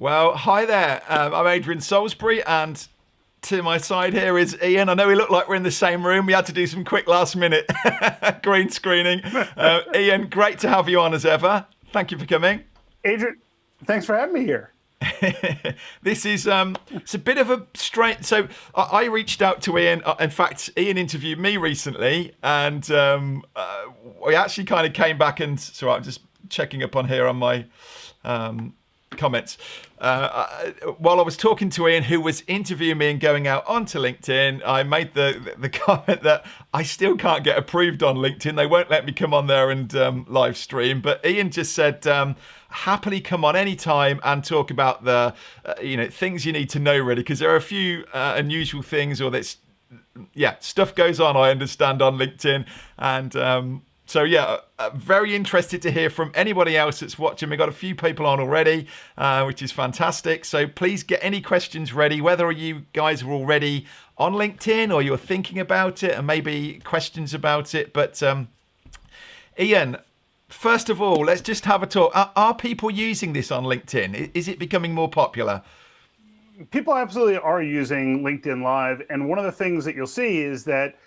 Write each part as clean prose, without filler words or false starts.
Well, hi there. I'm Adrian Salisbury, and to my side here is Ian. I know we look like we're in the same room. We had to do some quick last-minute green screening. Ian, great to have you on as ever. Thank you for coming. Adrian, thanks for having me here. This is it's a bit of a strange. So I reached out to Ian. In fact, Ian interviewed me recently, and we actually kind of came back and so I'm just checking up on here on my comments. While I was talking to Ian, who was interviewing me and going out onto LinkedIn, I made the comment that I still can't get approved on LinkedIn. They won't let me come on there and live stream. But Ian just said, happily come on anytime and talk about the things you need to know, really, because there are a few unusual things, or that's stuff goes on, I understand, on LinkedIn. And so very interested to hear from anybody else that's watching. We've got a few people on already, which is fantastic. So please get any questions ready, whether you guys are already on LinkedIn or you're thinking about it and maybe questions about it. But Ian, first of all, let's just have a talk. Are people using this on LinkedIn? Is it becoming more popular? People absolutely are using LinkedIn Live. And one of the things that you'll see is that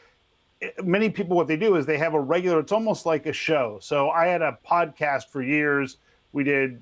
many people, what they do is they have a regular, it's almost like a show. So I had a podcast for years. We did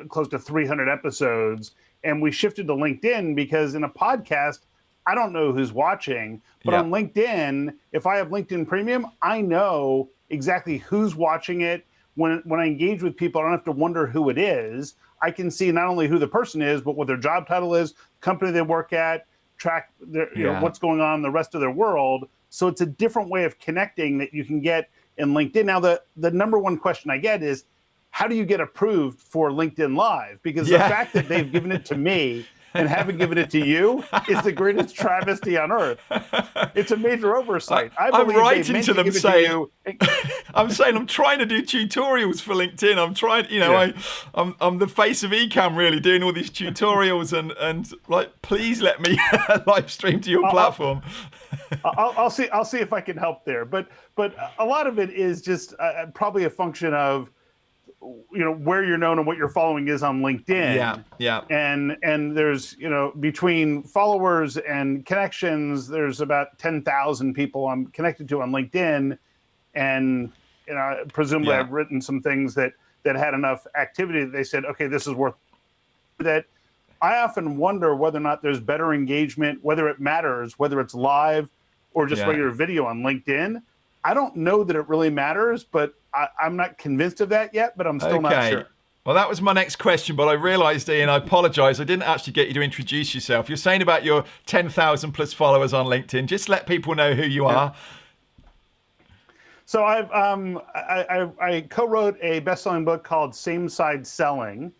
close to 300 episodes, and we shifted to LinkedIn because in a podcast, I don't know who's watching, but on LinkedIn, if I have LinkedIn Premium, I know exactly who's watching it. When I engage with people, I don't have to wonder who it is. I can see not only who the person is, but what their job title is, company they work at, track their, what's going on in the rest of their world. So it's a different way of connecting that you can get in LinkedIn. Now, the number one question I get is, how do you get approved for LinkedIn Live? Because the fact that they've given it to me and haven't given it to you is the greatest travesty on earth. It's a major oversight. I'm writing to them saying, I'm saying I'm trying to do tutorials for LinkedIn. I'm trying, I'm the face of Ecamm, really, doing all these tutorials and like, please let me live stream to your platform. I'll see if I can help there. But a lot of it is just probably a function of where you're known and what your following is on LinkedIn. And there's between followers and connections, there's about 10,000 people I'm connected to on LinkedIn, and presumably I've written some things that had enough activity that they said, okay, this is worth that. I often wonder whether or not there's better engagement, whether it matters, whether it's live or just regular video on LinkedIn. I don't know that it really matters, but I'm not convinced of that yet, but I'm still not sure. Well, that was my next question, but I realized, Ian, I apologize. I didn't actually get you to introduce yourself. You're saying about your 10,000 plus followers on LinkedIn. Just let people know who you are. So I co-wrote a best-selling book called Same Side Selling.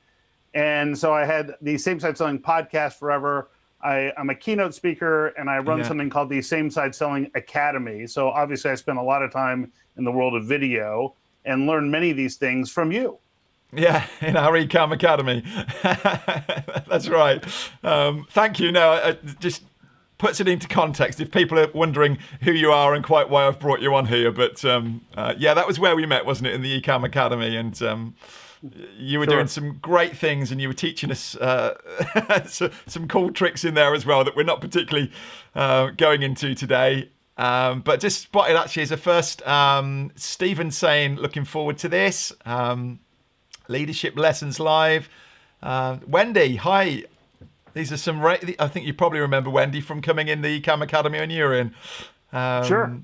And so I had the Same Side Selling podcast forever. I'm a keynote speaker, and I run something called the Same Side Selling Academy. So obviously I spent a lot of time in the world of video and learned many of these things from you. Yeah, in our Ecamm Academy. That's right. Thank you. No, it just puts it into context if people are wondering who you are and quite why I've brought you on here. But that was where we met, wasn't it, in the Ecamm Academy? And you were doing some great things, and you were teaching us some cool tricks in there as well that we're not particularly going into today. But just spotted actually as a first, Stephen saying, looking forward to this. Leadership Lessons Live. Wendy, hi. These are some, I think you probably remember Wendy from coming in the Ecamm Academy when you were in. Sure.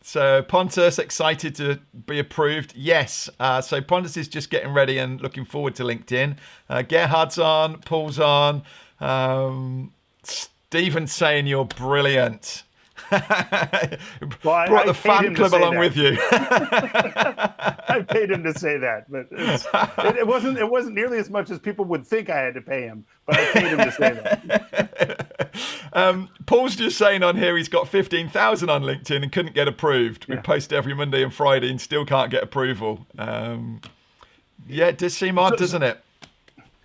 So Pontus, excited to be approved. Yes. So Pontus is just getting ready and looking forward to LinkedIn. Gerhard's on, Paul's on. Stephen's saying you're brilliant. Brought the fan club along with you. I paid him to say that, but it wasn't nearly as much as people would think I had to pay him, but I paid him to say that. Paul's just saying on here he's got 15,000 on LinkedIn and couldn't get approved. We post every Monday and Friday and still can't get approval. It does seem odd, doesn't it?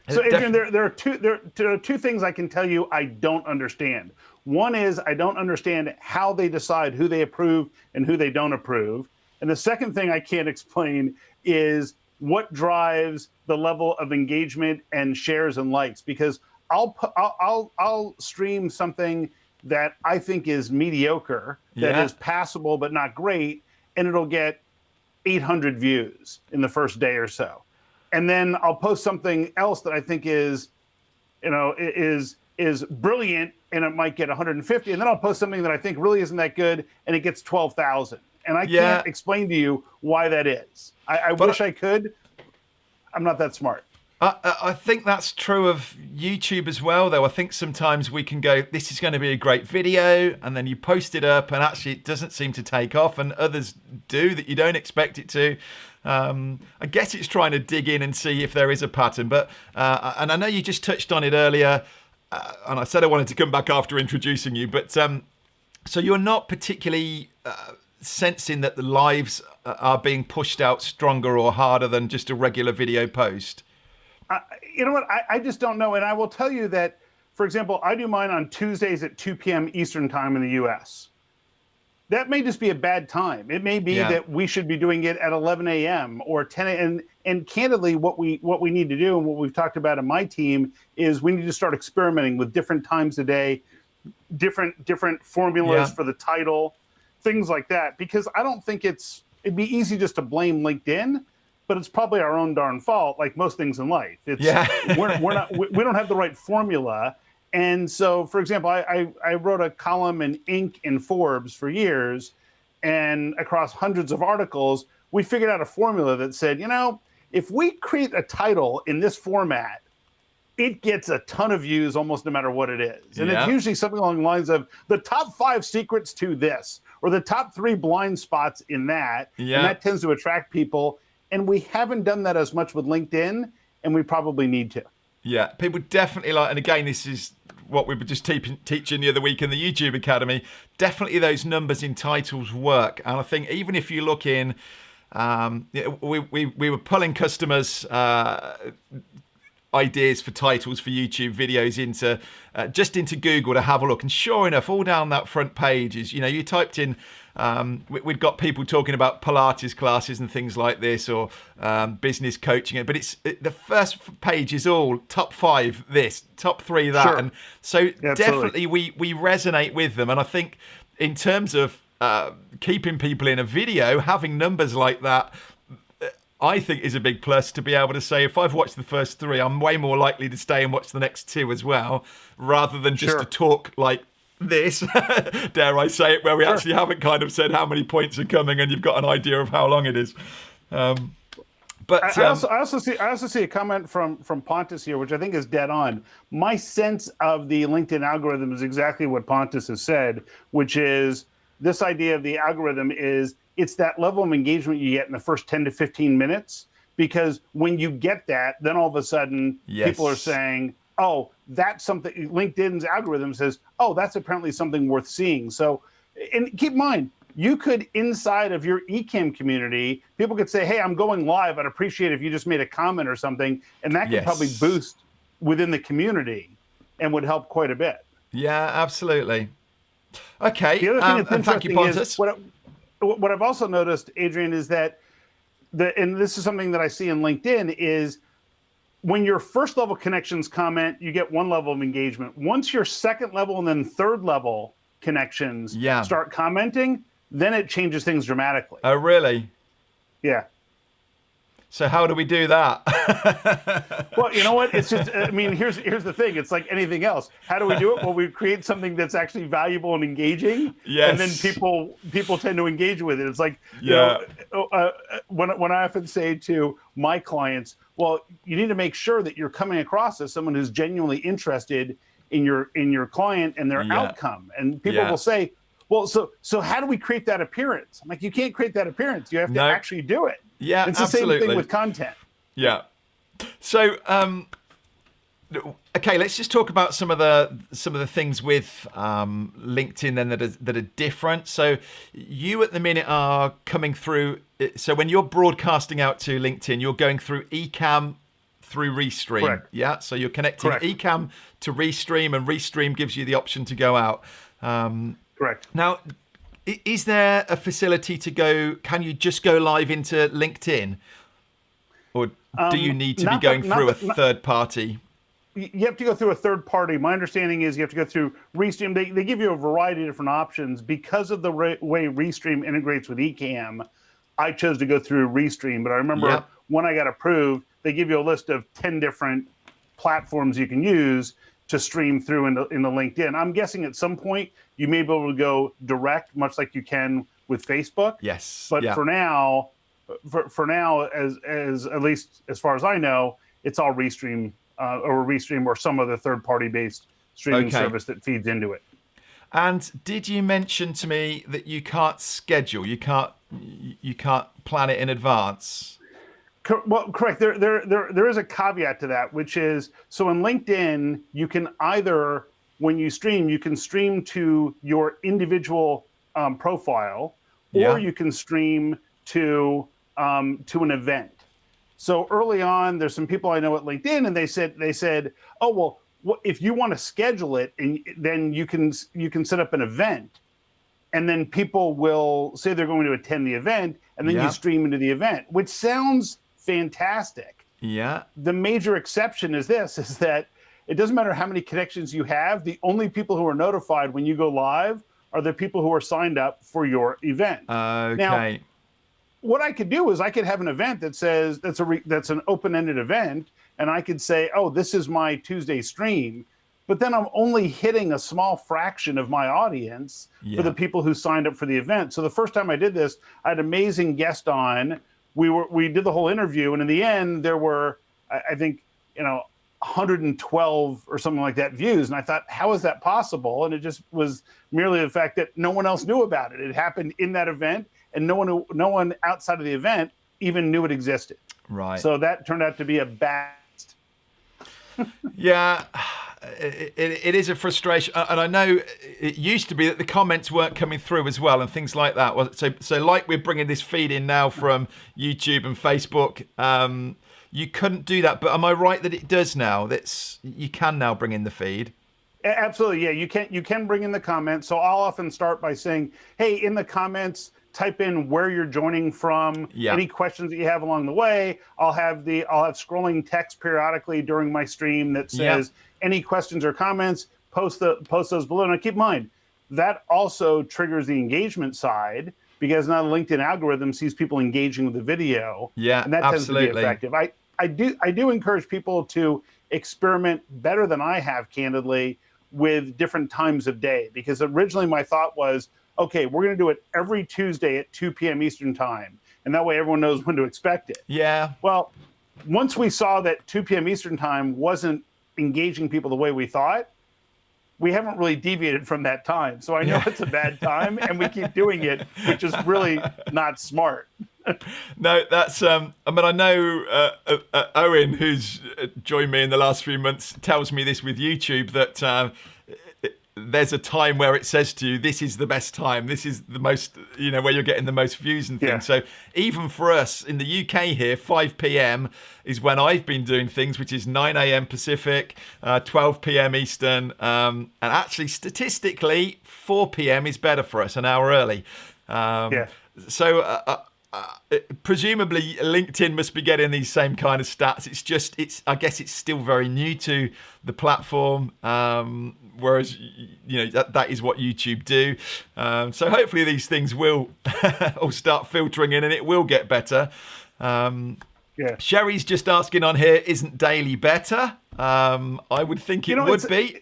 So Adrian, there are two things I can tell you I don't understand. One is I don't understand how they decide who they approve and who they don't approve. And the second thing I can't explain is what drives the level of engagement and shares and likes, because I'll stream something that I think is mediocre, that is passable but not great, and it'll get 800 views in the first day or so. And then I'll post something else that I think is brilliant, and it might get 150. And then I'll post something that I think really isn't that good, and it gets 12,000. And I can't explain to you why that is. I wish I could. I'm not that smart. I think that's true of YouTube as well, though. I think sometimes we can go, this is going to be a great video, and then you post it up, and actually it doesn't seem to take off, and others do that you don't expect it to. I guess it's trying to dig in and see if there is a pattern. But and I know you just touched on it earlier, and I said I wanted to come back after introducing you. But so you're not particularly sensing that the lives are being pushed out stronger or harder than just a regular video post? You know what? I just don't know. And I will tell you that, for example, I do mine on Tuesdays at 2 p.m. Eastern time in the U.S. That may just be a bad time. It may be that we should be doing it at 11 a.m. or 10 a.m. And candidly, what we need to do, and what we've talked about in my team, is we need to start experimenting with different times a day, different formulas for the title, things like that. Because I don't think it'd be easy just to blame LinkedIn, but it's probably our own darn fault, like most things in life. We don't have the right formula. And so, for example, I wrote a column in Inc. in Forbes for years, and across hundreds of articles, we figured out a formula that said, if we create a title in this format, it gets a ton of views almost no matter what it is. And it's usually something along the lines of the top 5 secrets to this, or the top 3 blind spots in that. And that tends to attract people. And we haven't done that as much with LinkedIn, and we probably need to. Yeah, people definitely like, and again, this is what we were just teaching the other week in the YouTube Academy. Definitely those numbers in titles work. And I think even if you look in, we were pulling customers' ideas for titles for YouTube videos into Google to have a look. And sure enough, all down that front page is, you typed in, we'd got people talking about Pilates classes and things like this, or business coaching. But the first page is all top 5 this, top 3 that. Sure. And so definitely we resonate with them. And I think in terms of keeping people in a video, having numbers like that, I think is a big plus, to be able to say, if I've watched the first 3, I'm way more likely to stay and watch the next 2 as well, rather than just to talk like this, dare I say it, where we actually haven't kind of said how many points are coming, and you've got an idea of how long it is. But I also see a comment from Pontus here, which I think is dead on. My sense of the LinkedIn algorithm is exactly what Pontus has said, which is this idea of the algorithm is it's that level of engagement you get in the first 10 to 15 minutes, because when you get that, then all of a sudden people are saying, oh, that's something. LinkedIn's algorithm says, oh, that's apparently something worth seeing. So, and keep in mind, you could, inside of your Ecamm community, people could say, hey, I'm going live. I'd appreciate if you just made a comment or something. And that could probably boost within the community and would help quite a bit. Yeah, absolutely. Okay. The other thing that's interesting is what I've also noticed, Adrian, is that and this is something that I see in LinkedIn, is when your first level connections comment, you get 1 level of engagement. Once your second level and then third level connections start commenting, then it changes things dramatically. Oh, really? Yeah. So how do we do that? Well, you know what? It's just, I mean, here's the thing. It's like anything else. How do we do it? Well, we create something that's actually valuable and engaging. Yes. And then people tend to engage with it. It's like, when I often say to my clients, well, you need to make sure that you're coming across as someone who's genuinely interested in your client and their outcome. And people will say, well, so how do we create that appearance? I'm like, you can't create that appearance. You have to actually do it. Yeah, it's the same thing with content. Yeah. So, okay, let's just talk about some of the things with LinkedIn then that are different. So, you at the minute are coming through. So, when you're broadcasting out to LinkedIn, you're going through Ecamm through Restream. Correct. Yeah. So you're connecting Ecamm to Restream, and Restream gives you the option to go out. Correct. Now, is there a facility to go? Can you just go live into LinkedIn? Or do you need to be Not going the- not through a the- not- third party? You have to go through a third party. My understanding is you have to go through Restream. They give you a variety of different options because of the way Restream integrates with Ecamm. I chose to go through Restream, but I remember Yep. when I got approved, they give you a list of 10 different platforms you can use to stream through into LinkedIn. I'm guessing at some point you may be able to go direct, much like you can with Facebook. Yes. But yeah. for now, as at least as far as I know, it's all Restream or Restream or some other third-party based streaming service that feeds into it. And did you mention to me that you can't schedule? You can't plan it in advance? Well, correct. There is a caveat to that, which is so in LinkedIn, you can either when you can stream to your individual profile, or you can stream to an event. So early on, there's some people I know at LinkedIn, and they said, oh well, if you want to schedule it, and then you can set up an event, and then people will say they're going to attend the event, and then you stream into the event, which sounds fantastic. Yeah. The major exception is that it doesn't matter how many connections you have. The only people who are notified when you go live are the people who are signed up for your event. Okay. Now, what I could do is I could have an event that says that's an open-ended event, and I could say, oh, this is my Tuesday stream, but then I'm only hitting a small fraction of my audience for the people who signed up for the event. So the first time I did this, I had an amazing guest on. We did the whole interview, and in the end, there were, I think, 112 or something like that views. And I thought, how is that possible? And it just was merely the fact that no one else knew about it. It happened in that event, and no one outside of the event even knew it existed. Right. So that turned out to be a bad. Yeah, it is a frustration, and I know it used to be that the comments weren't coming through as well, and things like that. So like we're bringing this feed in now from YouTube and Facebook. You couldn't do that, but am I right that it does now? You can now bring in the feed. Absolutely, yeah. You can bring in the comments. So I'll often start by saying, "Hey, in the comments, type in where you're joining from, any questions that you have along the way." I'll have scrolling text periodically during my stream that says any questions or comments, post those below. Now keep in mind, that also triggers the engagement side, because now the LinkedIn algorithm sees people engaging with the video. Yeah, and that tends to be effective. I do encourage people to experiment better than I have, candidly, with different times of day, because originally my thought was, okay, we're going to do it every Tuesday at 2 p.m. Eastern time, and that way everyone knows when to expect it. Yeah. Well, once we saw that 2 p.m. Eastern time wasn't engaging people the way we thought, we haven't really deviated from that time. So I know it's a bad time, and we keep doing it, which is really not smart. No, that's I know Owen, who's joined me in the last few months, tells me this with YouTube, that there's a time where it says to you, this is the best time, this is the most, where you're getting the most views and things. So even for us in the UK here, 5 p.m. is when I've been doing things, which is 9 a.m. Pacific, 12 p.m. Eastern, and actually statistically 4 p.m. is better for us, an hour early. So presumably LinkedIn must be getting these same kind of stats. I guess it's still very new to the platform, whereas that is what YouTube do. So hopefully these things will all start filtering in, and it will get better. Sherry's just asking on here, isn't daily better? I would think it would be.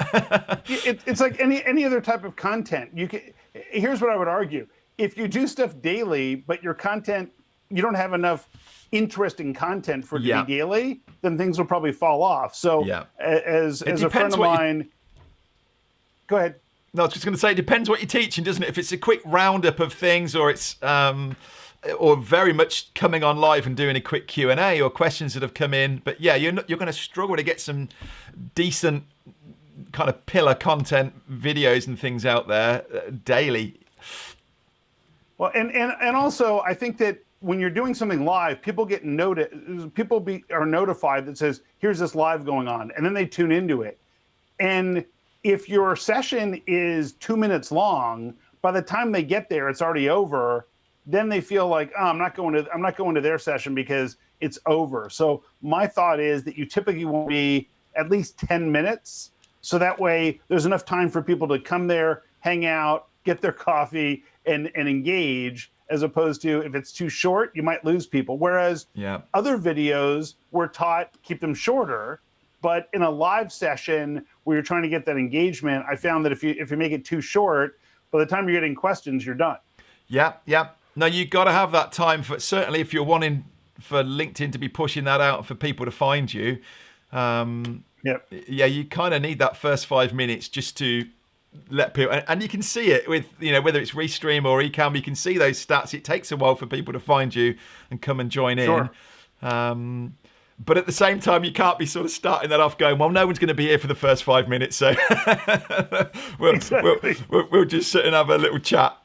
It's like any other type of content. Here's what I would argue. If you do stuff daily, but your content, you don't have enough interesting content for it to be daily, then things will probably fall off. So as a friend of mine, go ahead. No, I was just going to say, it depends what you're teaching, doesn't it? If it's a quick roundup of things, or it's or very much coming on live and doing a quick Q&A or questions that have come in. But you're going to struggle to get some decent kind of pillar content videos and things out there daily. Well, and also I think that when you're doing something live, people are notified that says, here's this live going on, and then they tune into it. And if your session is 2 minutes long, by the time they get there, it's already over. Then they feel like, oh, I'm not going to their session because it's over. So my thought is that you typically want to be at least 10 minutes. So that way there's enough time for people to come there, hang out, get their coffee, and engage, as opposed to if it's too short, you might lose people. Whereas other videos were taught keep them shorter, but in a live session where you're trying to get that engagement, I found that if you make it too short, by the time you're getting questions, you're done. Yeah. No, you got to have that time for, certainly if you're wanting for LinkedIn to be pushing that out for people to find you. Yeah, you kind of need that first 5 minutes just to let people, and you can see it with, whether it's Restream or Ecamm, you can see those stats. It takes a while for people to find you and come and join in. But at the same time, you can't be sort of starting that off going, well, no one's going to be here for the first 5 minutes, so we'll just sit and have a little chat.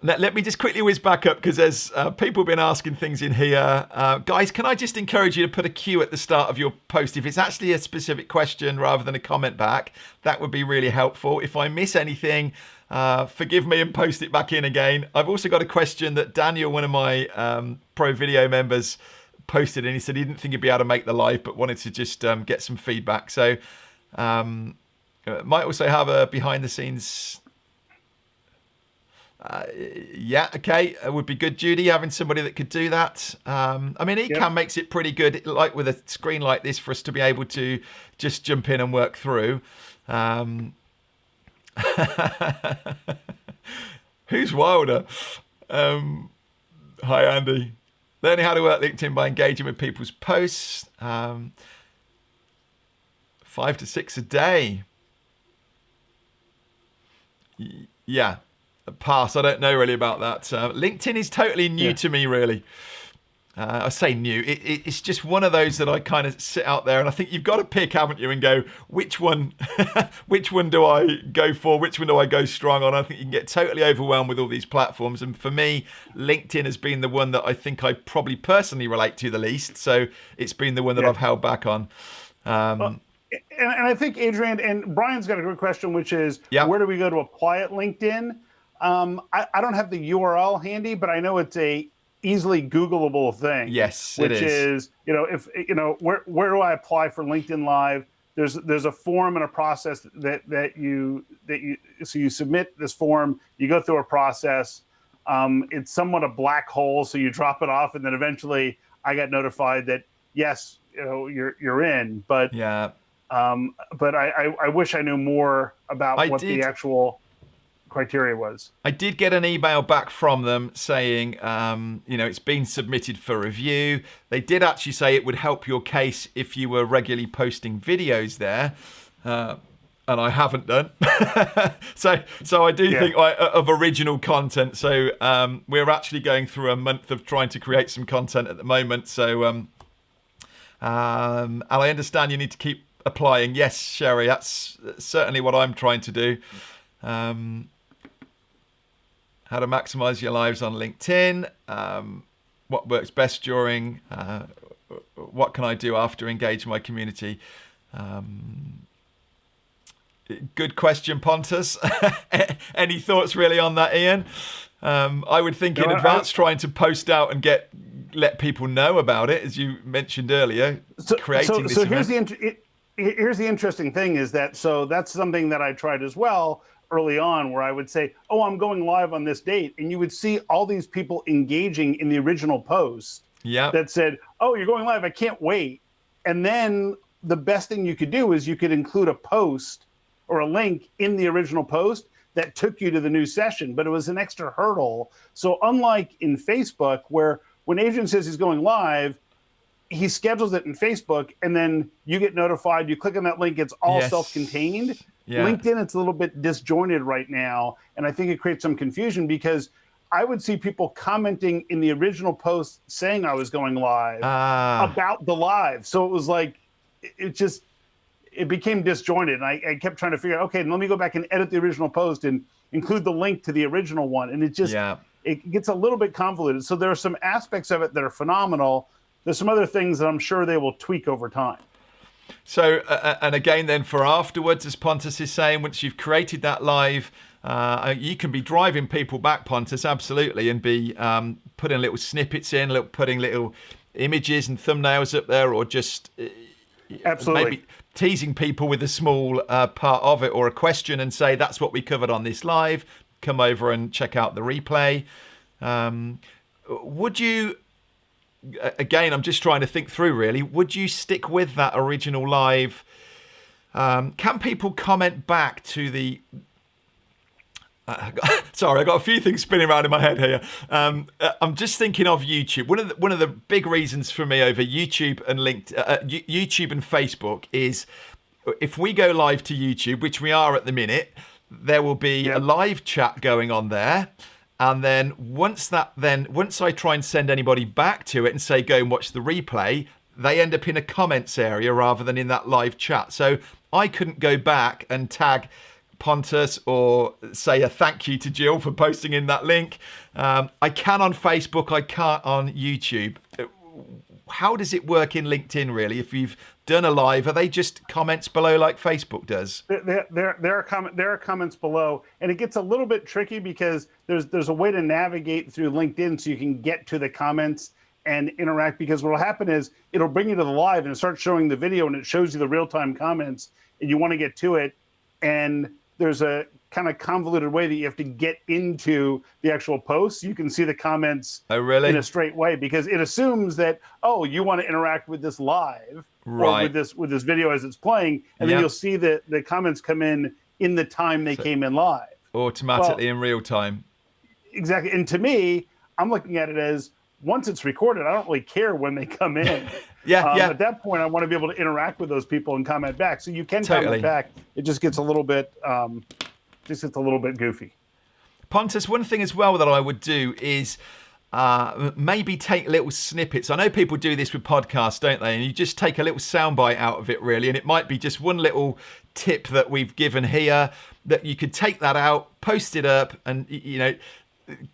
Let me just quickly whiz back up, because there's people been asking things in here. Guys, can I just encourage you to put a Q at the start of your post? If it's actually a specific question rather than a comment back, that would be really helpful. If I miss anything, forgive me and post it back in again. I've also got a question that Daniel, one of my Pro Video members, posted, and he said he didn't think he'd be able to make the live, but wanted to just get some feedback. So might also have a behind the scenes. Okay, it would be good, Judy, having somebody that could do that. I mean, Ecamm makes it pretty good, like with a screen like this, for us to be able to just jump in and work through. Who's wilder? Hi, Andy. Learning how to work LinkedIn by engaging with people's posts. 5 to 6 a day. Yeah. Pass. I don't know really about that. LinkedIn is totally new to me, really. I say new. It's just one of those that I kind of sit out there, and I think you've got to pick, haven't you, and go, which one do I go for? Which one do I go strong on? I think you can get totally overwhelmed with all these platforms. And for me, LinkedIn has been the one that I think I probably personally relate to the least. So it's been the one that I've held back on. And I think Adrian and Brian's got a good question, which is, where do we go to apply at LinkedIn? I don't have the URL handy, but I know it's a easily Googleable thing. Yes, which is, if where do I apply for LinkedIn Live? There's a form and a process that you submit this form, you go through a process. It's somewhat a black hole, so you drop it off, and then eventually I got notified that yes, you're in. But but I wish I knew more about what the actual criteria was. I did get an email back from them saying, it's been submitted for review. They did actually say it would help your case if you were regularly posting videos there, and I haven't done. so I do think of original content. So we're actually going through a month of trying to create some content at the moment. So and I understand you need to keep applying. Yes, Sherry, that's certainly what I'm trying to do. How to maximize your lives on LinkedIn, what works best during, what can I do after engaging my community? Good question, Pontus. Any thoughts really on that, Ian? I would think in advance trying to post out and let people know about it, as you mentioned earlier, creating this event. Here's the interesting thing is that, so that's something that I tried as well early on, where I would say, I'm going live on this date. And you would see all these people engaging in the original post that said, you're going live, I can't wait. And then the best thing you could do is you could include a post or a link in the original post that took you to the new session, but it was an extra hurdle. So unlike in Facebook, where when Adrian says he's going live, he schedules it in Facebook, and then you get notified, you click on that link, it's all self-contained. LinkedIn, it's a little bit disjointed right now, and I think it creates some confusion, because I would see people commenting in the original post saying I was going live about the live. So it was like, it became disjointed, and I kept trying to figure out, okay, let me go back and edit the original post and include the link to the original one. And it just, it gets a little bit convoluted. So there are some aspects of it that are phenomenal. There's some other things that I'm sure they will tweak over time. So, and again, then for afterwards, as Pontus is saying, once you've created that live, You can be driving people back, Pontus, absolutely, and be putting little snippets in, putting little images and thumbnails up there, or just Absolutely. maybe teasing people with a small part of it or a question and say, that's what we covered on this live. Come over and check out the replay. Would you, again, I'm just trying to think through really, would you stick with that original live? Can people comment back to the... sorry, I got a few things spinning around in my head here. I'm just thinking of YouTube. One of the big reasons for me over YouTube and YouTube and Facebook is if we go live to YouTube, which we are at the minute, there will be a live chat going on there. And then once I try and send anybody back to it and say, go and watch the replay, they end up in a comments area rather than in that live chat. So I couldn't go back and tag Pontus or say a thank you to Jill for posting in that link. I can on Facebook, I can't on YouTube. How does it work in LinkedIn really? If you've done a live, are they just comments below like Facebook does? There are comments below, and it gets a little bit tricky because there's a way to navigate through LinkedIn so you can get to the comments and interact, because what will happen is it'll bring you to the live and it starts showing the video and it shows you the real-time comments and you want to get to it, and there's a kind of convoluted way that you have to get into the actual post. You can see the comments in a straight way because it assumes that, oh, you want to interact with this live or with this video as it's playing, and then you'll see the comments come in the time they came in live. Automatically in real time. Exactly. And to me, I'm looking at it as once it's recorded, I don't really care when they come in. At that point, I want to be able to interact with those people and comment back. So you can comment back. It just gets a little bit, goofy. Pontus, one thing as well that I would do is maybe take little snippets. I know people do this with podcasts, don't they? And you just take a little soundbite out of it, really. And it might be just one little tip that we've given here that you could take that out, post it up, and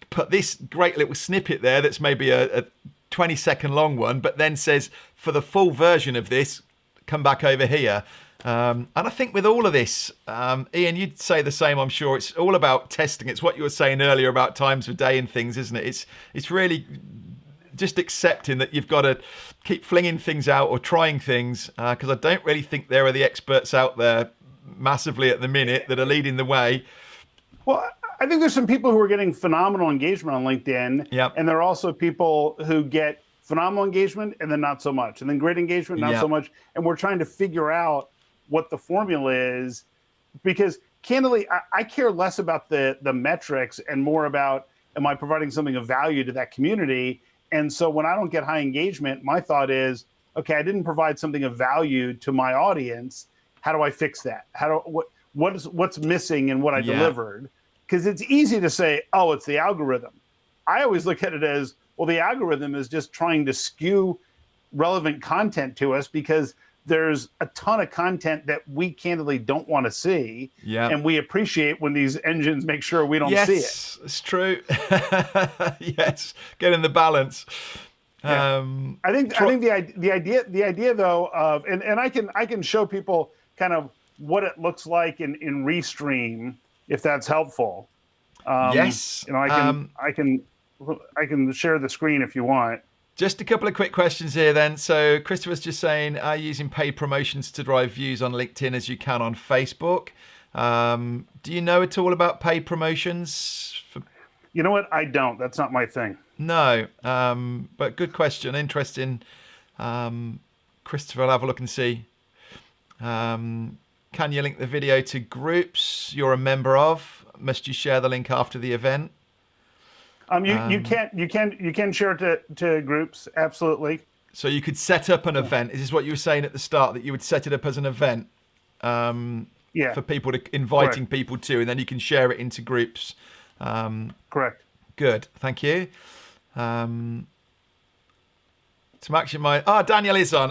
put this great little snippet there that's maybe a 20-second long one, but then says, for the full version of this, come back over here. And I think with all of this, Ian, you'd say the same, I'm sure. It's all about testing. It's what you were saying earlier about times of day and things, isn't it? It's really just accepting that you've got to keep flinging things out or trying things, because I don't really think there are the experts out there massively at the minute that are leading the way. Well, I think there's some people who are getting phenomenal engagement on LinkedIn, and there are also people who get phenomenal engagement and then not so much, and then great engagement, not so much. And we're trying to figure out what the formula is, because candidly, I care less about the metrics and more about, am I providing something of value to that community? And so when I don't get high engagement, my thought is, okay, I didn't provide something of value to my audience. How do I fix that? What's missing in what I delivered? Because it's easy to say, oh, it's the algorithm. I always look at it as, well, the algorithm is just trying to skew relevant content to us because there's a ton of content that we candidly don't want to see. And we appreciate when these engines make sure we don't see it. Yes, it's true. Yes, getting the balance. I think the idea though of, and I can show people kind of what it looks like in Restream, if that's helpful. Yes. I can share the screen if you want. Just a couple of quick questions here then. So Christopher's just saying, are you using paid promotions to drive views on LinkedIn as you can on Facebook? Do you know at all about paid promotions? You know what? I don't. That's not my thing. No, but good question. Interesting. Christopher, I'll have a look and see. Can you link the video to groups you're a member of? Must you share the link after the event? You can share it to groups, absolutely. So you could set up an event. Is this what you were saying at the start, that you would set it up as an event? For people to inviting people to, and then you can share it into groups. Correct. Good, thank you. To maximize, Daniel is on.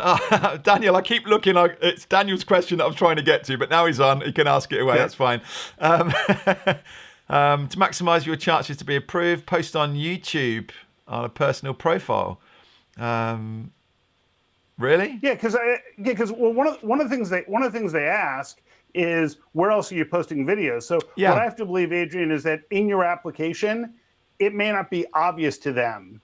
Daniel, I keep looking. It's Daniel's question that I'm trying to get to, but now he's on. He can ask it away. That's fine. To maximize your chances to be approved, post on YouTube on a personal profile. Really? Yeah, because one of the things they ask is where else are you posting videos? So Yeah. what I have to believe, Adrian, is that in your application, it may not be obvious to them.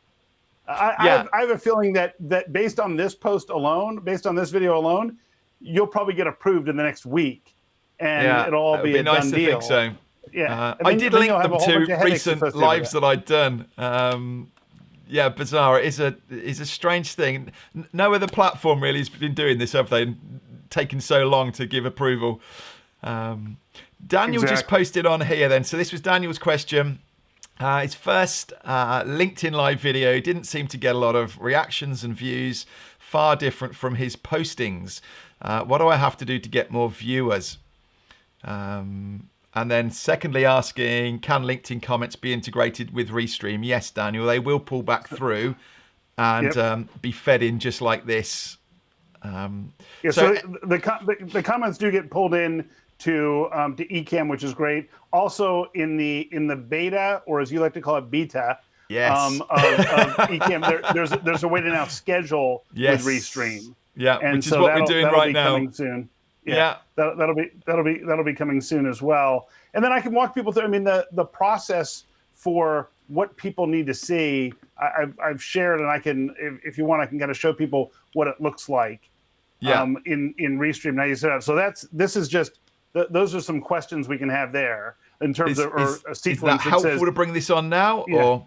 I have a feeling that based on this post alone, based on this video alone, you'll probably get approved in the next week, and it'll all be a nice done to deal. think so. Yeah, I did link them to recent associated with lives it. that I'd done. Yeah, bizarre. It is a strange thing. No other platform really has been doing this, have they? Taken so long to give approval. Daniel just posted on here then. So this was Daniel's question. His first LinkedIn live video didn't seem to get a lot of reactions and views. Far different from his postings. What do I have to do to get more viewers? And then secondly asking, can LinkedIn comments be integrated with Restream? Yes, Daniel, they will pull back through and be fed in just like this. So the comments do get pulled in to Ecamm, which is great. Also in the beta, or as you like to call it, beta, yes. of Ecamm, there's a way to now schedule with Restream. Yeah, and which is what we're doing right now. Coming soon. Yeah. That'll be coming soon as well. And then I can walk people through. I mean, the process for what people need to see, I've shared, and I can, if you want, I can kind of show people what it looks like. In Restream now you set up. So this is just those are some questions we can have there in terms of a sequence. Is that helpful to bring this on now, or?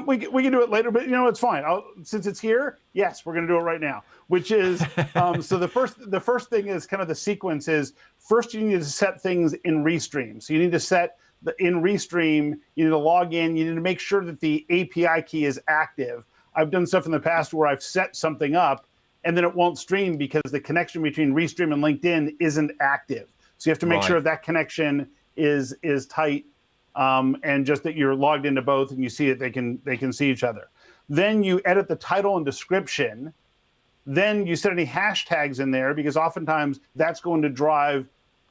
We can do it later, but it's fine. Since it's here, yes, we're going to do it right now. Which is so the first thing is kind of the sequence is first you need to set things in Restream. So you need to set in Restream. You need to log in. You need to make sure that the API key is active. I've done stuff in the past where I've set something up and then it won't stream because the connection between Restream and LinkedIn isn't active. So you have to make sure that connection is tight. And just that you're logged into both and you see that they can see each other. Then you edit the title and description. Then you set any hashtags in there because oftentimes that's going to drive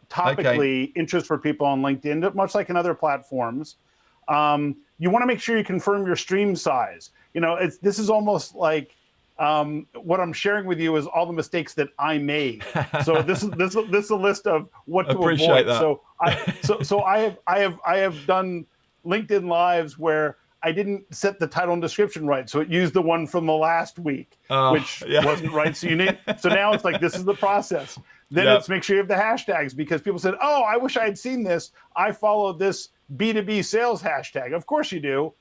topically interest for people on LinkedIn, much like in other platforms. You want to make sure you confirm your stream size. This is almost like what I'm sharing with you is all the mistakes that I made. So this is a list of what to avoid. That. So I have done LinkedIn lives where I didn't set the title and description right, so it used the one from the last week, which wasn't right. So now it's like this is the process. Then it's make sure you have the hashtags because people said, "Oh, I wish I had seen this. I followed this B2B sales hashtag." Of course you do.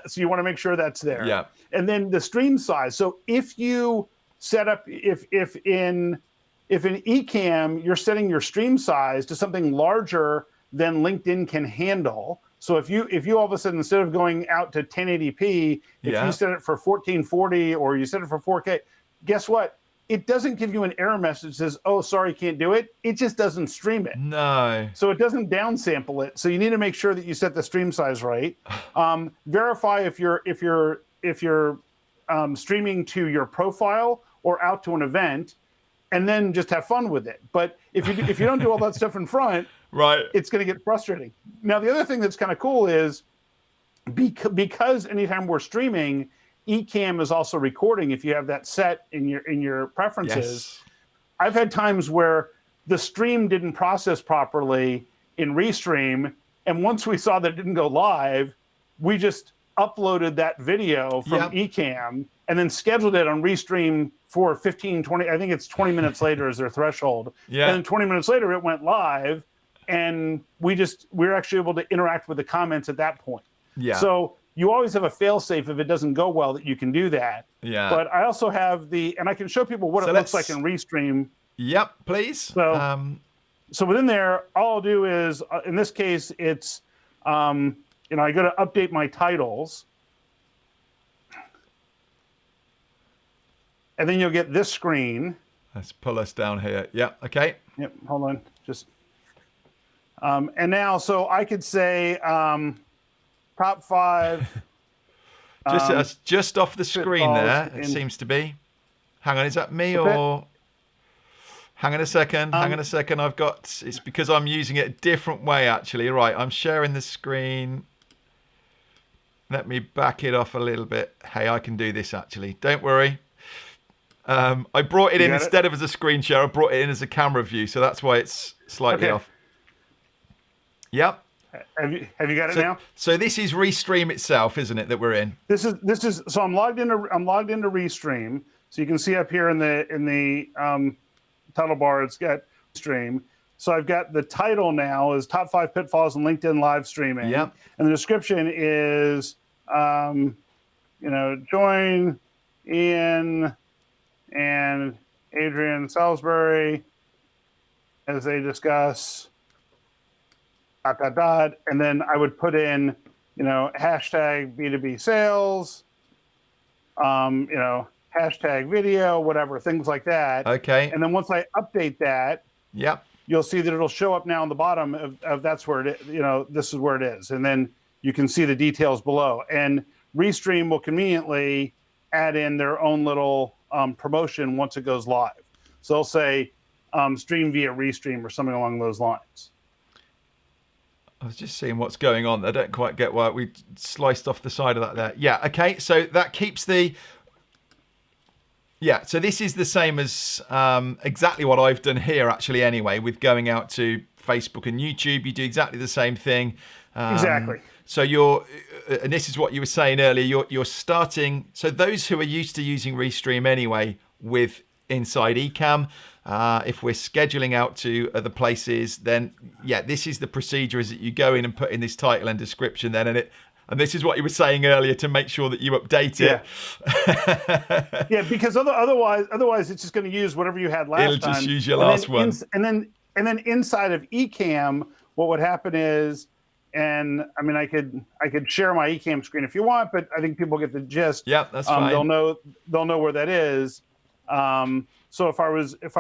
So you want to make sure that's there. Yeah. And then the stream size. So if you set up, if in Ecamm you're setting your stream size to something larger than LinkedIn can handle. So if you all of a sudden, instead of going out to 1080p, if you set it for 1440 or you set it for 4K, guess what? It doesn't give you an error message that says, "Oh, sorry, can't do it." It just doesn't stream it. No. So it doesn't downsample it. So you need to make sure that you set the stream size right. Verify if you're streaming to your profile or out to an event, and then just have fun with it. But if you don't do all that stuff in front, it's going to get frustrating. Now the other thing that's kind of cool is because anytime we're streaming, Ecamm is also recording if you have that set in your preferences. I've had times where the stream didn't process properly in Restream, and once we saw that it didn't go live, we just uploaded that video from Ecamm and then scheduled it on Restream for 15, 20, I think it's 20 minutes later is their threshold. And then 20 minutes later it went live, and we were actually able to interact with the comments at that point. So you always have a fail-safe if it doesn't go well that you can do that. But I also have and I can show people what it looks like in Restream. Yep, please. So within there, all I'll do is, in this case, it's, I go to update my titles. And then you'll get this screen. Let's pull us down here. Yeah, okay. Yep, hold on. And now, so I could say top 5. Just off the screen there, it seems to be. Hang on, is that me or... Hang on a second. I've got... It's because I'm using it a different way, actually. Right, I'm sharing the screen. Let me back it off a little bit. Hey, I can do this, actually. Don't worry. I brought it in got it? instead of as a screen share. I brought it in as a camera view, so that's why it's slightly off. Yep. Have you got it now? So this is Restream itself, isn't it, that we're in? This is so I'm logged into Restream. So you can see up here in the title bar, it's got Stream. So I've got the title now is Top 5 Pitfalls in LinkedIn Live Streaming. Yep. And the description is, join Ian and Adrian Salisbury as they discuss ... And then I would put in, hashtag B2B sales, hashtag video, whatever, things like that. Okay. And then once I update that, Yep. you'll see that it'll show up now on the bottom of that's where it, this is where it is. And then you can see the details below. And Restream will conveniently add in their own little promotion once it goes live. So they'll say stream via Restream or something along those lines. I was just seeing what's going on. I don't quite get why we sliced off the side of that there. Yeah, okay. So that keeps the... Yeah, so this is the same as exactly what I've done here, actually, anyway, with going out to Facebook and YouTube. You do exactly the same thing. Exactly. So and this is what you were saying earlier, you're starting... So those who are used to using Restream anyway with Inside Ecamm, if we're scheduling out to other places, then yeah, this is the procedure: is that you go in and put in this title and description, then and this is what you were saying earlier to make sure that you update it. Yeah, because otherwise it's just going to use whatever you had last time. It'll just use your last one. And then inside of Ecamm, what would happen is, and I mean, I could share my Ecamm screen if you want, but I think people get the gist. Yeah, that's fine. They'll know where that is. So if I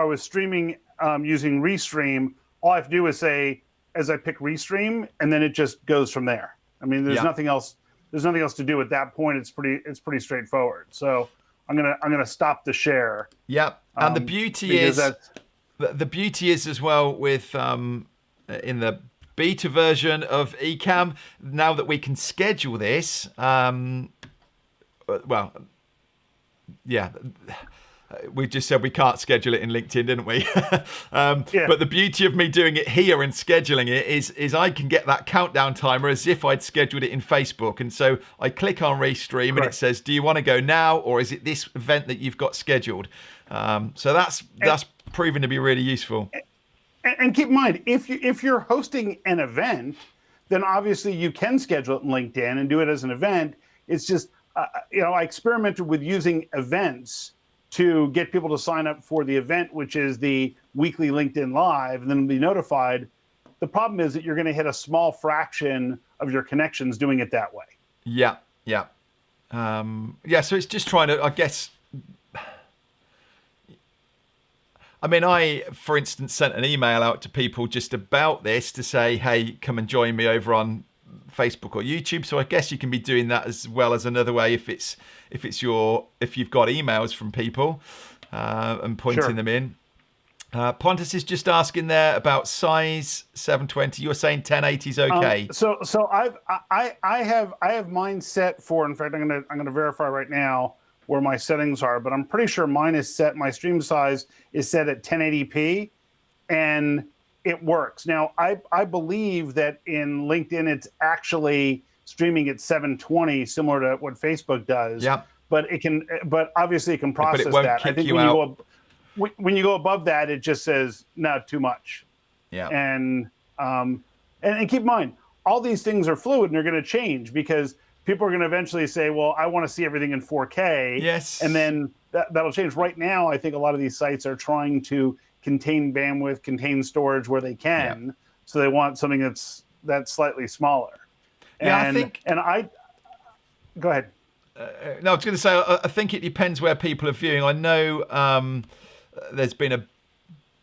was streaming using Restream, all I have to do is say, as I pick Restream, and then it just goes from there. I mean, there's nothing else. There's nothing else to do at that point. It's pretty straightforward. So I'm gonna stop the share. Yeah, and the beauty is as well with in the beta version of Ecamm, now that we can schedule this. We just said we can't schedule it in LinkedIn, didn't we? But the beauty of me doing it here and scheduling it is I can get that countdown timer as if I'd scheduled it in Facebook. And so I click on Restream and it says, do you want to go now, or is it this event that you've got scheduled? So that's proven to be really useful. And keep in mind, if you're hosting an event, then obviously you can schedule it in LinkedIn and do it as an event. It's just, I experimented with using events to get people to sign up for the event, which is the weekly LinkedIn Live, and then be notified. The problem is that you're going to hit a small fraction of your connections doing it that way. Yeah. So it's just trying to, I guess... I mean, I, for instance, sent an email out to people just about this to say, hey, come and join me over on Facebook or YouTube. So I guess you can be doing that as well as another way if you've got emails from people and pointing them in. Pontus is just asking there about size 720. You're saying 1080 is okay. So I have mine set for. In fact, I'm gonna verify right now where my settings are, but I'm pretty sure mine is set. My stream size is set at 1080p, and it works. Now, I believe that in LinkedIn, it's actually streaming at 720, similar to what Facebook does. Yeah. But obviously it can process but it won't that. kick I think you when you go above that, it just says no, too much. Yeah. And keep in mind, all these things are fluid and they're going to change because people are going to eventually say, well, I want to see everything in 4K. Yes. And then that'll change. Right now, I think a lot of these sites are trying to contain bandwidth, contain storage where they can. Yeah. So they want something that's slightly smaller. Yeah, go ahead. No, I was going to say, I think it depends where people are viewing. I know there's been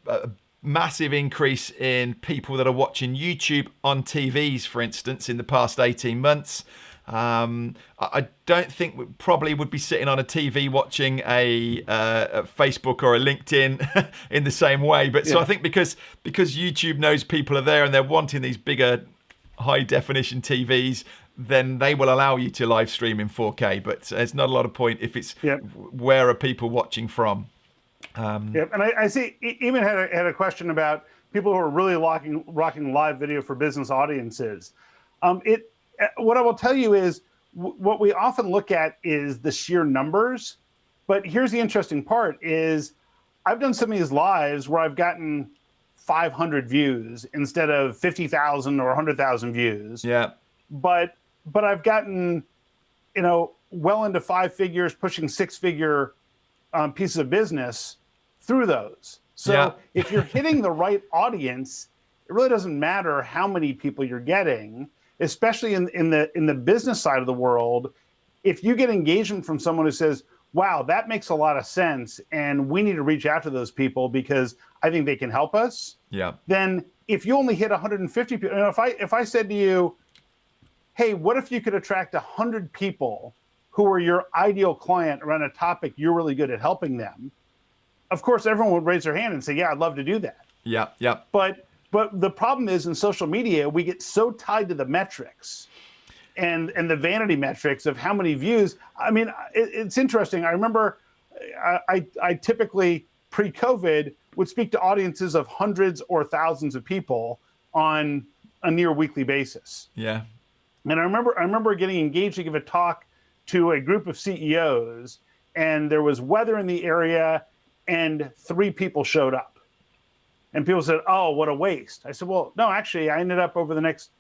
a massive increase in people that are watching YouTube on TVs, for instance, in the past 18 months. I don't think we probably would be sitting on a TV watching a Facebook or a LinkedIn in the same way. But so I think because YouTube knows people are there and they're wanting these bigger high definition TVs, then they will allow you to live stream in 4K. But there's not a lot of point if it's where are people watching from. Yep, and I see Eamon had a question about people who are really rocking live video for business audiences. What I will tell you is what we often look at is the sheer numbers, but here's the interesting part: is I've done some of these lives where I've gotten 500 views instead of 50,000 or 100,000 views. Yeah. But I've gotten, well into 5 figures, pushing 6-figure pieces of business through those. So if you're hitting the right audience, it really doesn't matter how many people you're getting, especially in the business side of the world. If you get engagement from someone who says, wow, that makes a lot of sense, and we need to reach out to those people because I think they can help us. Yeah. Then if you only hit 150 people, if I said to you, hey, what if you could attract 100 people who are your ideal client around a topic you're really good at helping them? Of course, everyone would raise their hand and say, yeah, I'd love to do that. Yeah, yeah. But the problem is in social media, we get so tied to the metrics and the vanity metrics of how many views. I mean, it's interesting. I remember I typically pre-COVID would speak to audiences of hundreds or thousands of people on a near weekly basis. Yeah. And I remember getting engaged to give a talk to a group of CEOs, and there was weather in the area, and 3 people showed up. And people said, "Oh, what a waste." I said, "Well, no, actually, I ended up over the next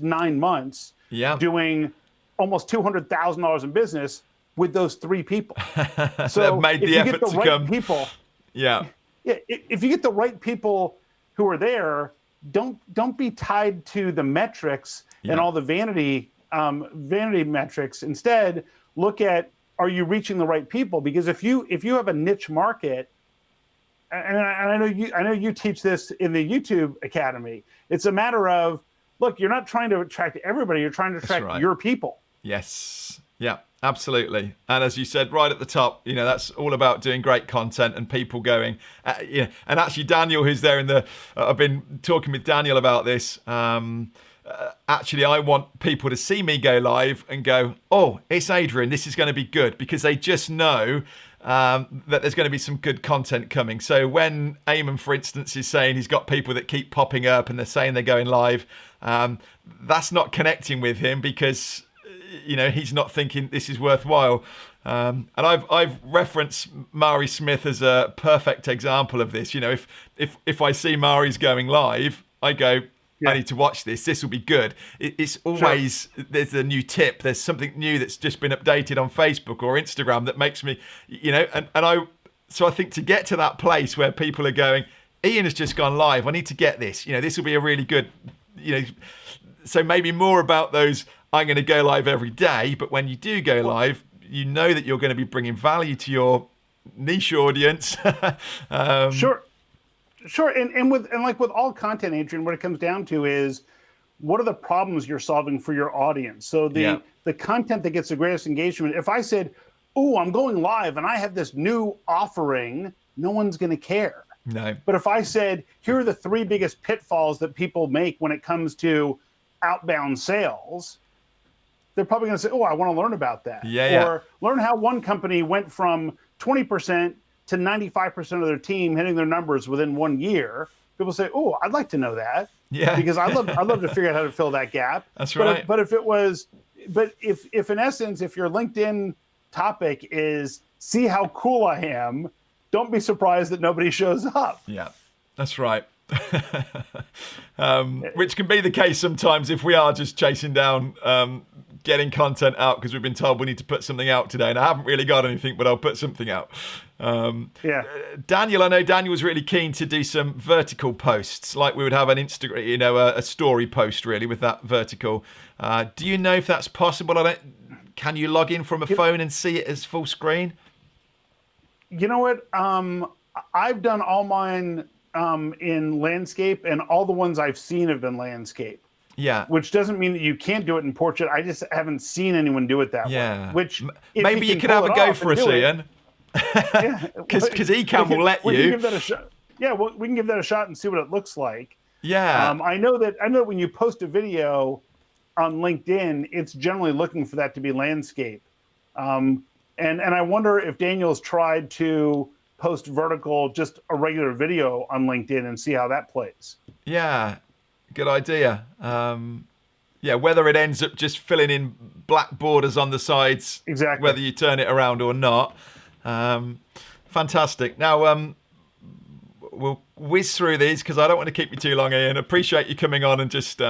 9 months doing almost $200,000 in business with those 3 people." So they've made the effort to come. People, yeah. If you get the right people who are there, don't be tied to the metrics and all the vanity metrics. Instead, look at, are you reaching the right people? Because if you have a niche market, and I know you teach this in the YouTube Academy, it's a matter of, look, you're not trying to attract everybody, you're trying to attract your people. Yes. Yeah, absolutely. And as you said right at the top, that's all about doing great content and people going, and actually Daniel, who's there I've been talking with Daniel about this. Actually, I want people to see me go live and go, oh, it's Adrian, this is going to be good, because they just know that there's going to be some good content coming. So when Eamon, for instance, is saying he's got people that keep popping up and they're saying they're going live, that's not connecting with him because he's not thinking this is worthwhile. And I've referenced Mari Smith as a perfect example of this. If I see Mari's going live, I go, I need to watch this. This will be good. It's always, there's a new tip. There's something new that's just been updated on Facebook or Instagram that makes me, so I think to get to that place where people are going, Ian has just gone live, I need to get this. This will be a really good, so maybe more about those, I'm going to go live every day. But when you do go live, you know that you're going to be bringing value to your niche audience. Sure, and with all content, Adrian, what it comes down to is, what are the problems you're solving for your audience? So the content that gets the greatest engagement. If I said, "Oh, I'm going live and I have this new offering," no one's going to care. No. But if I said, "Here are the 3 biggest pitfalls that people make when it comes to outbound sales," they're probably going to say, "Oh, I want to learn about that." Or learn how one company went from 20% to 95% of their team hitting their numbers within 1 year. People say, "Oh, I'd like to know that." Yeah. Because I'd love to figure out how to fill that gap. That's right. But if in essence, if your LinkedIn topic is see how cool I am, don't be surprised that nobody shows up. Yeah, that's right. Which can be the case sometimes if we are just chasing down getting content out because we've been told we need to put something out today, and I haven't really got anything, but I'll put something out. Daniel, I know Daniel was really keen to do some vertical posts, like we would have an Instagram, a story post really with that vertical. Do you know if that's possible? Can you log in from a phone and see it as full screen? You know what? I've done all mine in landscape, and all the ones I've seen have been landscape. Yeah. Which doesn't mean that you can't do it in portrait. I just haven't seen anyone do it that way. Which maybe you could have a go for us, Ian. Because Ecam will let you. We can give that a shot. Yeah, well, we can give that a shot and see what it looks like. Yeah. I know that when you post a video on LinkedIn, it's generally looking for that to be landscape. And I wonder if Daniel's tried to post vertical, just a regular video on LinkedIn and see how that plays. Yeah, good idea. Yeah, whether it ends up just filling in black borders on the sides, Exactly. whether you turn it around or not. Fantastic. Now, we'll whiz through these because I don't want to keep you too long, Ian. Appreciate you coming on and just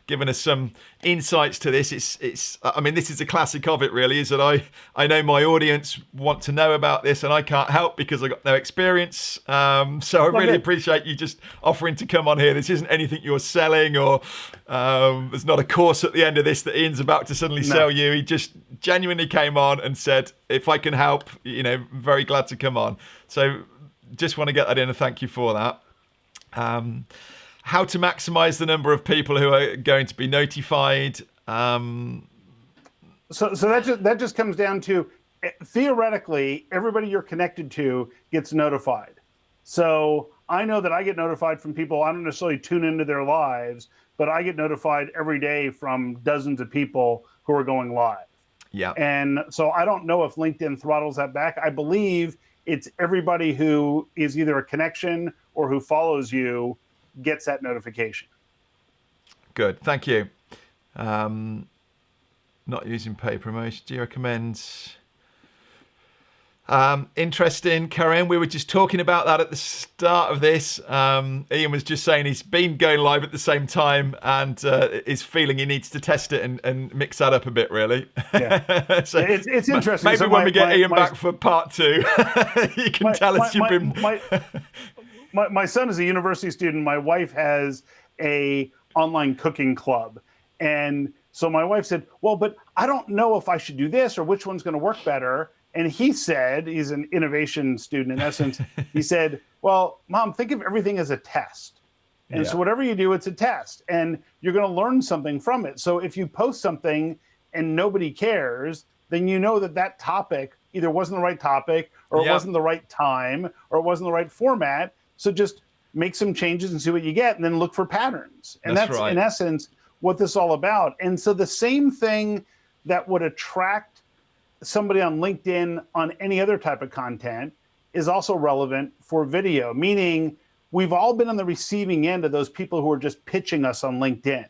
giving us some insights to this. I mean, this is a classic of it, really, is that I know my audience want to know about this and I can't help because I got no experience. So I really appreciate you just offering to come on here. This isn't anything you're selling, or there's not a course at the end of this that Ian's about to suddenly sell you. He just genuinely came on and said, if I can help, very glad to come on. So just want to get that in and thank you for that. How to maximize the number of people who are going to be notified. So that just comes down to, theoretically, everybody you're connected to gets notified. So I know that I get notified from people. I don't necessarily tune into their lives, but I get notified every day from dozens of people who are going live. Yeah. And so I don't know if LinkedIn throttles that back. I believe it's everybody who is either a connection or who follows you gets that notification. Good, thank you. Not using paid promotion. Do you recommend? Interesting, Karen. We were just talking about that at the start of this. Ian was just saying he's been going live at the same time and is feeling he needs to test it and mix that up a bit, really. Yeah. So it's interesting. Maybe so when we get Ian back for part 2, you can tell us you've been... My son is a university student. My wife has a online cooking club. And so my wife said, well, but I don't know if I should do this or which one's going to work better. And he said, he's an innovation student in essence, he said, well, Mom, think of everything as a test. And so whatever you do, it's a test. And you're going to learn something from it. So if you post something and nobody cares, then you know that topic either wasn't the right topic or it wasn't the right time or it wasn't the right format. So just make some changes and see what you get and then look for patterns. And that's right. In essence, what this is all about. And so the same thing that would attract somebody on LinkedIn on any other type of content is also relevant for video, meaning we've all been on the receiving end of those people who are just pitching us on LinkedIn,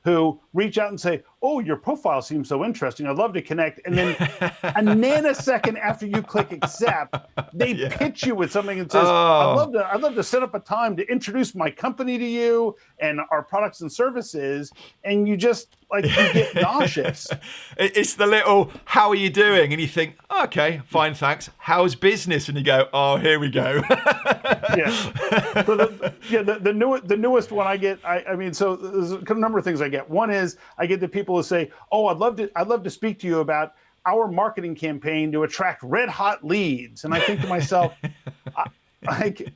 who reach out and say, oh, your profile seems so interesting. I'd love to connect. And then a nanosecond after you click accept, they pitch you with something that says, I'd love to set up a time to introduce my company to you and our products and services. And you just you get nauseous. It's the little, how are you doing? And you think, okay, fine, thanks. How's business? And you go, oh, here we go. So the newest one I get, I mean, so there's a number of things I get. One is I get the people who say, oh, I'd love to speak to you about our marketing campaign to attract red hot leads. And I think to myself,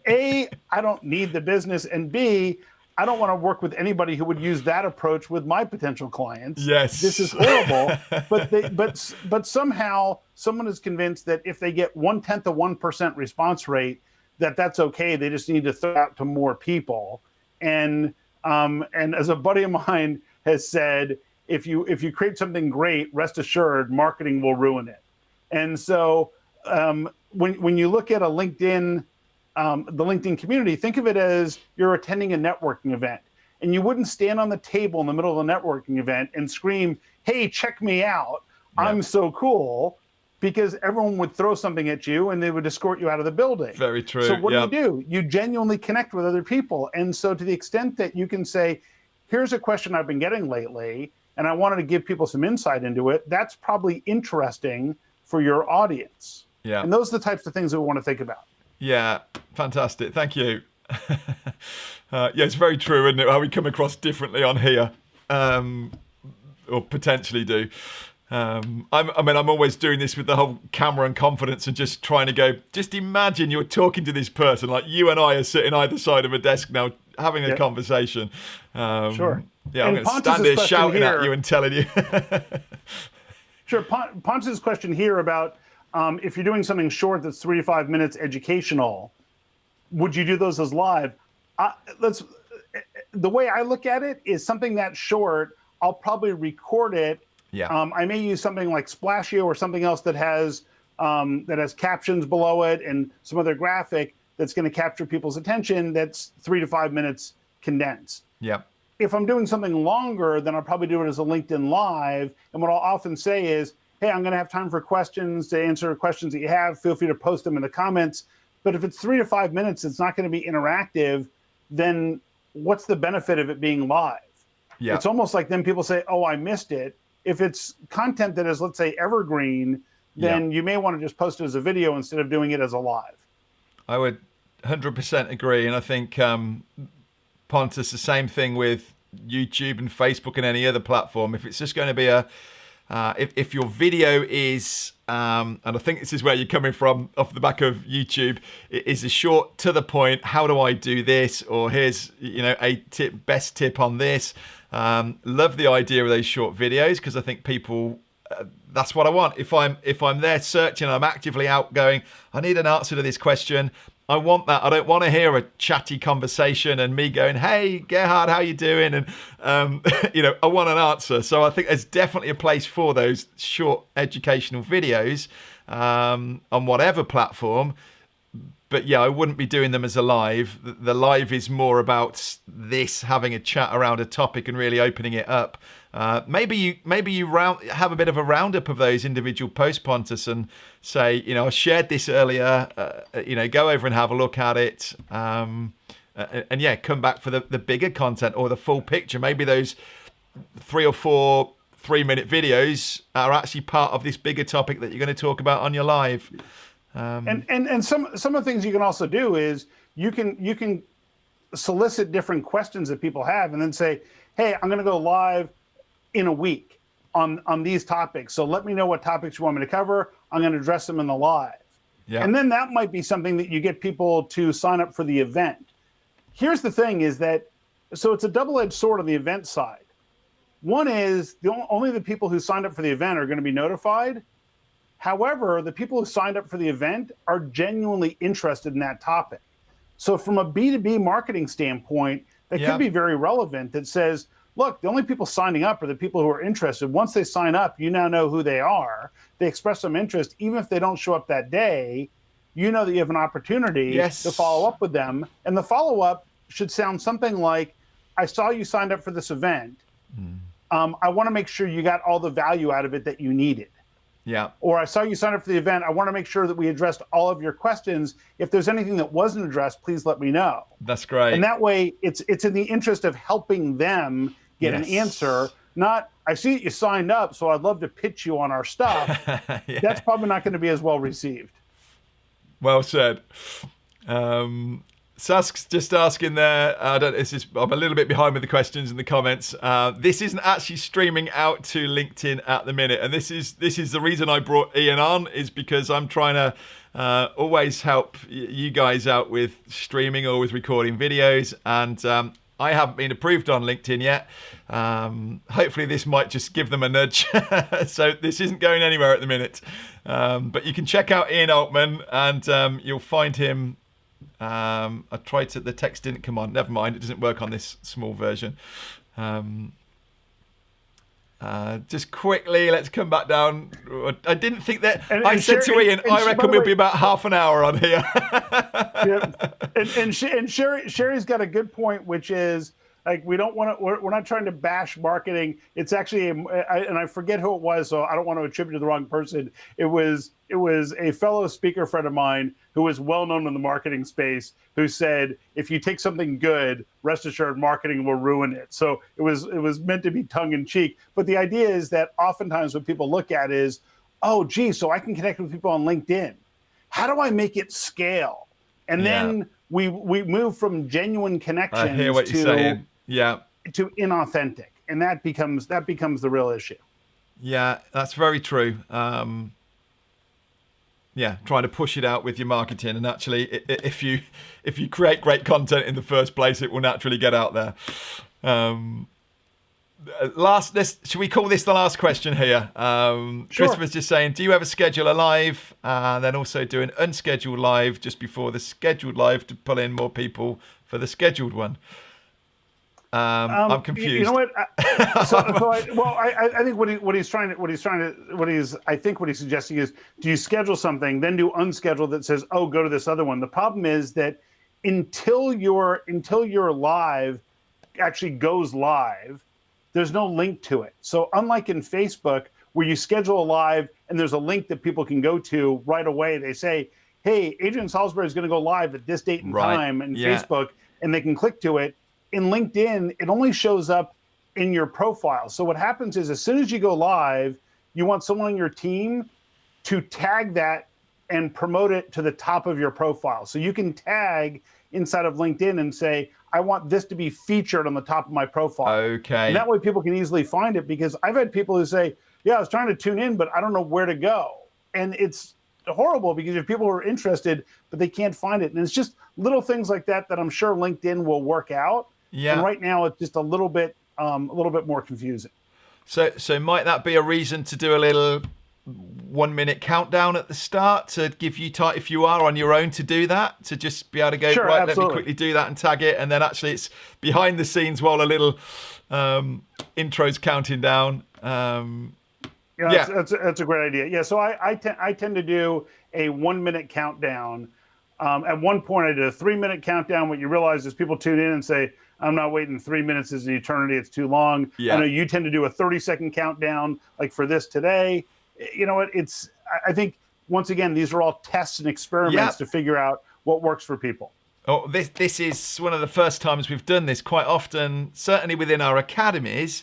A, I don't need the business, and B, I don't want to work with anybody who would use that approach with my potential clients. Yes. This is horrible. but somehow someone is convinced that if they get 0.1% response rate, that's okay. They just need to throw out to more people. And as a buddy of mine has said, if you create something great, rest assured, marketing will ruin it. And so when you look at a LinkedIn, the LinkedIn community, think of it as you're attending a networking event. And you wouldn't stand on the table in the middle of a networking event and scream, hey, check me out. Yeah. I'm so cool. Because everyone would throw something at you and they would escort you out of the building. Very true. So what do? You genuinely connect with other people. And so to the extent that you can say, here's a question I've been getting lately, and I wanted to give people some insight into it, that's probably interesting for your audience. Yeah. And those are the types of things that we want to think about. Yeah, fantastic. Thank you. It's very true, isn't it? How we come across differently on here, or potentially do. I'm always doing this with the whole camera and confidence and just trying to go, just imagine you're talking to this person, like you and I are sitting either side of a desk now having a conversation. Sure. Yeah, I'm going to stand here shouting at you and telling you. Sure. Ponce's question here about if you're doing something short that's 3 to 5 minutes educational, would you do those as live? The way I look at it is something that short, I'll probably record it. Yeah. I may use something like Splashio or something else that has that has captions below it and some other graphic that's going to capture people's attention, that's 3 to 5 minutes condensed. Yeah. If I'm doing something longer, then I'll probably do it as a LinkedIn Live. And what I'll often say is, hey, I'm going to have time for questions, to answer questions that you have. Feel free to post them in the comments. But if it's 3 to 5 minutes, it's not going to be interactive. Then what's the benefit of it being live? Yeah. It's almost like then people say, oh, I missed it. If it's content that is, let's say, evergreen, then you may want to just post it as a video instead of doing it as a live. I would 100% agree. And I think, Pontus, the same thing with YouTube and Facebook and any other platform. If it's just going to be if your video is, and I think this is where you're coming from off the back of YouTube, it is a short, to the point, how do I do this? Or here's, a best tip on this. Love the idea of those short videos, because I think people, that's what I want. If I'm there searching, I'm actively out going, I need an answer to this question. I want that. I don't want to hear a chatty conversation and me going, hey, Gerhard, how you doing? And, I want an answer. So I think there's definitely a place for those short educational videos on whatever platform. But yeah, I wouldn't be doing them as a live. The live is more about this, having a chat around a topic and really opening it up. Maybe you have a bit of a roundup of those individual posts, Pontus, and say, I shared this earlier. Go over and have a look at it, and come back for the bigger content or the full picture. Maybe those 3 or 4 3-minute videos are actually part of this bigger topic that you're going to talk about on your live. And some of the things you can also do is you can solicit different questions that people have, and then say, hey, I'm going to go live in a week on these topics. So let me know what topics you want me to cover. I'm going to address them in the live. Yeah. And then that might be something that you get people to sign up for the event. Here's the thing is that, so it's a double-edged sword on the event side. One is only the people who signed up for the event are going to be notified. However, the people who signed up for the event are genuinely interested in that topic. So from a B2B marketing standpoint, that could be very relevant. That says, look, the only people signing up are the people who are interested. Once they sign up, you now know who they are. They express some interest. Even if they don't show up that day, you know that you have an opportunity to follow up with them. And the follow-up should sound something like, I saw you signed up for this event. I want to make sure you got all the value out of it that you needed. Yeah. Or I saw you sign up for the event. I want to make sure that we addressed all of your questions. If there's anything that wasn't addressed, please let me know. That's great. And that way, it's in the interest of helping them get an answer. Not, I see that you signed up, so I'd love to pitch you on our stuff. That's probably not going to be as well received. Well said. Sask's just asking there. I'm a little bit behind with the questions in the comments. This isn't actually streaming out to LinkedIn at the minute, and this is the reason I brought Ian on, is because I'm trying to always help you guys out with streaming or with recording videos, and I haven't been approved on LinkedIn yet. Hopefully this might just give them a nudge. So this isn't going anywhere at the minute, but you can check out Ian Altman, and you'll find him. I tried to, the text didn't come on. Never mind, it doesn't work on this small version. Just quickly, let's come back down. I didn't think that. I said to Ian, I reckon we'll be about half an hour on here. And Sherry's got a good point, which is, like, we're not trying to bash marketing. It's actually, and I forget who it was, so I don't want to attribute to the wrong person. It was a fellow speaker friend of mine who was well known in the marketing space, who said, if you take something good, rest assured marketing will ruin it. So it was meant to be tongue in cheek. But the idea is that oftentimes what people look at is, oh, gee, so I can connect with people on LinkedIn. How do I make it scale? And then we move from genuine connections I hear what you're saying. To inauthentic, and that becomes the real issue. Yeah, that's very true. Trying to push it out with your marketing, and actually, if you create great content in the first place, it will naturally get out there. Should we call this the last question here? Sure. Christopher's just saying, do you ever schedule a live, then also do an unscheduled live just before the scheduled live to pull in more people for the scheduled one? I'm confused. You know what? I think I think what he's suggesting is, do you schedule something, then do unschedule that says, oh, go to this other one. The problem is that until your live actually goes live, there's no link to it. So unlike in Facebook, where you schedule a live and there's a link that people can go to right away, they say, hey, Adrian Salisbury is going to go live at this date and time in Facebook, and they can click to it. In LinkedIn, it only shows up in your profile. So what happens is, as soon as you go live, you want someone on your team to tag that and promote it to the top of your profile. So you can tag inside of LinkedIn and say, I want this to be featured on the top of my profile. Okay. And that way people can easily find it, because I've had people who say, yeah, I was trying to tune in, but I don't know where to go. And it's horrible, because if people are interested, but they can't find it. And it's just little things like that I'm sure LinkedIn will work out. Yeah. And right now it's just a little bit more confusing. So might that be a reason to do a little 1 minute countdown at the start to give you time, if you are on your own, to do that, to just be able to go, sure, right, absolutely. Let me quickly do that and tag it. And then actually it's behind the scenes while a little intro's counting down. That's a great idea. Yeah, so I tend to do a 1 minute countdown. At one point, I did a 3 minute countdown. What you realize is people tune in and say, I'm not waiting 3 minutes is an eternity. It's too long. Yeah. I know you tend to do a 30-second countdown, like for this today. You know what? I think, once again, these are all tests and experiments to figure out what works for people. Oh, this is one of the first times we've done this. Quite often, certainly within our academies,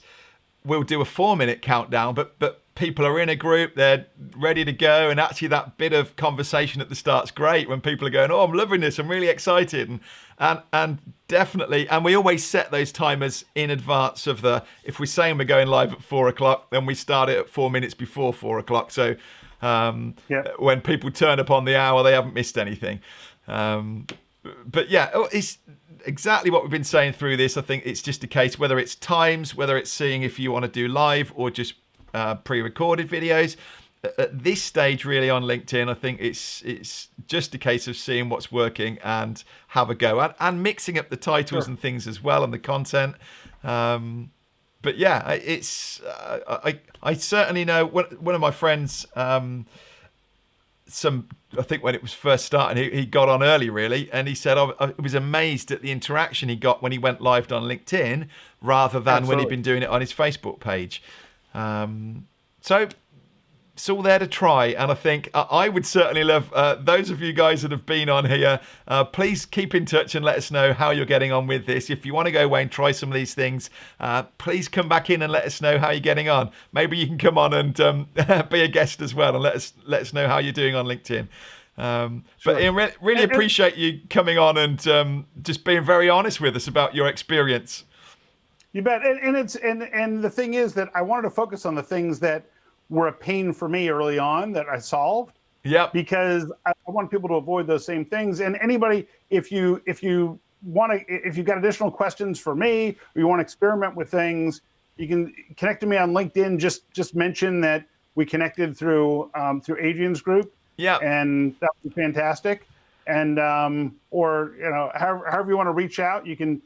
we'll do a 4 minute countdown, but people are in a group, they're ready to go, and actually that bit of conversation at the start's great when people are going, oh, I'm loving this, I'm really excited, and definitely, and we always set those timers in advance of if we're saying we're going live at 4 o'clock, then we start it at 4 minutes before 4 o'clock, so when people turn up on the hour, they haven't missed anything. But yeah, it's exactly what we've been saying through this. I think it's just a case, whether it's times, whether it's seeing if you want to do live or just pre-recorded videos. At this stage, really, on LinkedIn, I think it's just a case of seeing what's working and have a go, and mixing up the titles and things as well, and the content. But yeah, it's I certainly know one of my friends. I think when it was first starting, he got on early, really, and he said I was amazed at the interaction he got when he went live on LinkedIn rather than when he'd been doing it on his Facebook page. So it's all there to try, and I think I would certainly love those of you guys that have been on here. Please keep in touch and let us know how you're getting on with this. If you want to go away and try some of these things, please come back in and let us know how you're getting on. Maybe you can come on and be a guest as well, and let us know how you're doing on LinkedIn. But Ian, really appreciate you coming on and just being very honest with us about your experience. You bet. And the thing is that I wanted to focus on the things that were a pain for me early on that I solved. Yeah. Because I want people to avoid those same things. And anybody, if you've got additional questions for me, or you want to experiment with things, you can connect to me on LinkedIn. Just mention that we connected through Adrian's group. Yeah. And that would be fantastic. And or however you want to reach out, you can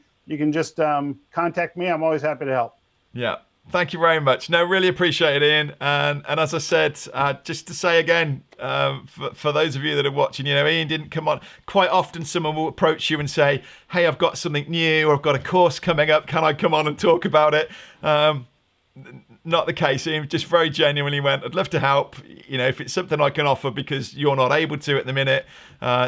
just contact me. I'm always happy to help. Yeah. Thank you very much. No, really appreciate it, Ian. And as I said, just to say again, for those of you that are watching, Ian didn't come on. Quite often someone will approach you and say, hey, I've got something new, or I've got a course coming up. Can I come on and talk about it? Not the case. Ian just very genuinely went, I'd love to help, if it's something I can offer, because you're not able to at the minute.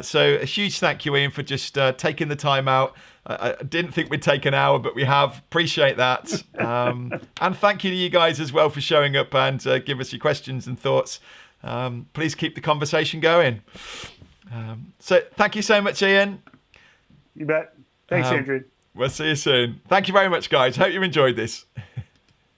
So a huge thank you, Ian, for just taking the time out. I didn't think we'd take an hour, but we have. Appreciate that. And thank you to you guys as well for showing up and give us your questions and thoughts. Please keep the conversation going. So thank you so much, Ian. You bet. Thanks, Adrian. We'll see you soon. Thank you very much, guys. Hope you enjoyed this.